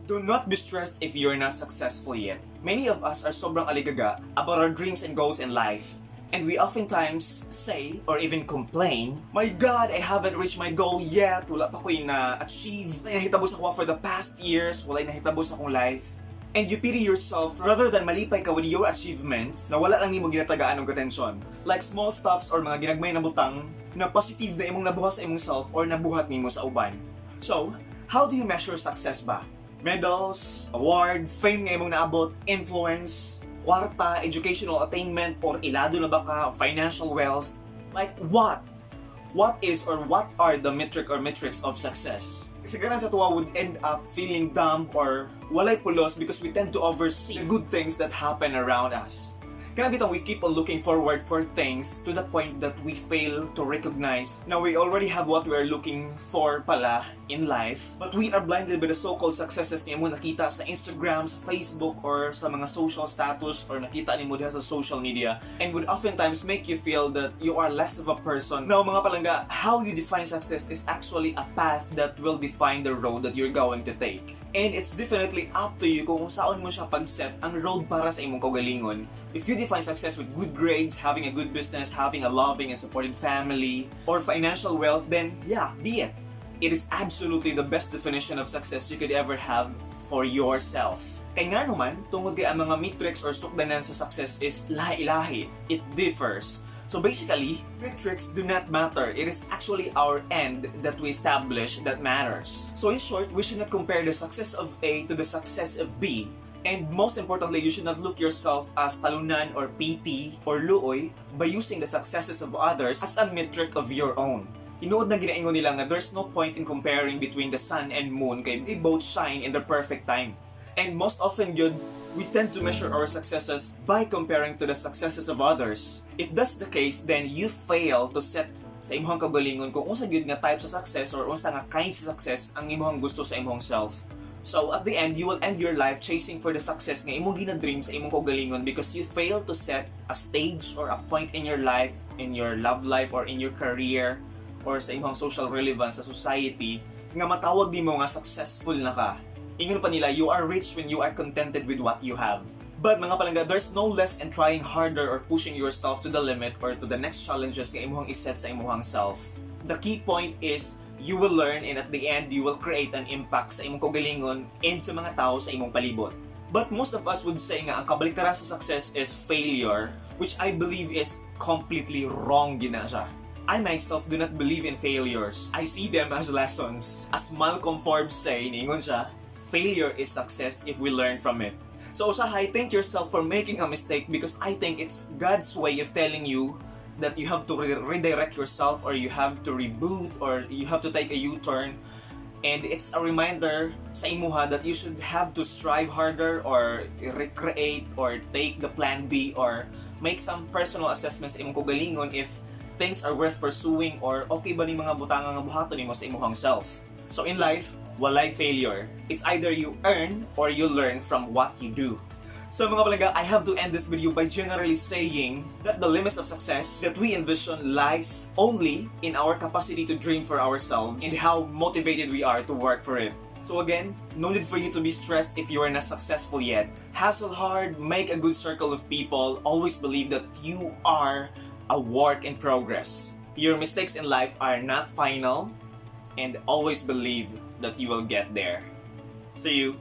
Do not be stressed if you're not successful yet. Many of us are sobrang aligaga about our dreams and goals in life. And we oftentimes say or even complain, "My God, I haven't reached my goal yet. Wala pa ko yung na-achieve. Wala nahitabos ako for the past years. Wala nahitabos akong life." And you pity yourself rather than malipay ka with your achievements na wala lang nimo ginatagaan og atensyon. Like small stuffs or mga ginagmay na butang na positive na imong nabuhat sa imong self or nabuhat nimo sa uban. So, how do you measure success ba? Medals, awards, fame nga imong naabot, influence, kwarta, educational attainment, or ilado na ba ka, financial wealth? Like what? What is or what are the metric or metrics of success? Kasi ganun sa tuwa would end up feeling dumb or walay pulos because we tend to oversee the good things that happen around us. Kaya bitang we keep on looking forward for things to the point that we fail to recognize na we already have what we're looking for pala in life, but we are blinded by the so-called successes niya mo nakita sa Instagram, sa Facebook, or sa mga social status, or nakita ni mo diha sa social media, and would oftentimes make you feel that you are less of a person. Now mga palangga, how you define success is actually a path that will define the road that you're going to take. And it's definitely up to you kung saan mo siya pag-set ang road para sa imong kaugalingon. If you define success with good grades, having a good business, having a loving and supported family, or financial wealth, then yeah, be it. It is absolutely the best definition of success you could ever have for yourself. Kaya nga naman, tungod kay ang mga metrics or sukdanan sa success is lahi-lahi. It differs. So basically, metrics do not matter. It is actually our end that we establish that matters. So in short, we should not compare the success of A to the success of B. And most importantly, you should not look yourself as talunan or PT or luoy by using the successes of others as a metric of your own. Inuod na ginaingon nila nga there's no point in comparing between the sun and moon kay they both shine in their perfect time. And most often yun, we tend to measure our successes by comparing to the successes of others. If that's the case, then you fail to set sa imong kaugalingon kung unsa gyud nga type sa success or unsa nga kind sa success ang imong gusto sa imong self. So at the end, you will end your life chasing for the success nga imong gina-dream sa imong kaugalingon because you fail to set a stage or a point in your life, in your love life or in your career or sa imong social relevance sa society nga matawag nimo nga successful na ka. Ingon pa nila, you are rich when you are contented with what you have. But mga palangga, there's no less in trying harder or pushing yourself to the limit or to the next challenges nga imuhang iset sa imuhang self. The key point is, you will learn and at the end, you will create an impact sa imong kaugalingon and sa mga tao sa imong palibot. But most of us would say nga, ang kabaliktaran sa success is failure, which I believe is completely wrong gina siya. I myself do not believe in failures. I see them as lessons. As Malcolm Forbes say, niingon siya, failure is success if we learn from it. So usahay, thank yourself for making a mistake because I think it's God's way of telling you that you have to redirect yourself or you have to reboot or you have to take a U-turn. And it's a reminder sa imuha that you should have to strive harder or recreate or take the plan B or make some personal assessments sa imong kaugalingon if things are worth pursuing or okay ba ni mga butanga nga buhaton nimo sa imong self. So in life, walay failure. It's either you earn or you learn from what you do. So mga palangga, I have to end this video by generally saying that the limits of success that we envision lies only in our capacity to dream for ourselves and how motivated we are to work for it. So again, no need for you to be stressed if you are not successful yet. Hustle hard, make a good circle of people, always believe that you are a work in progress. Your mistakes in life are not final, and always believe that you will get there. See you!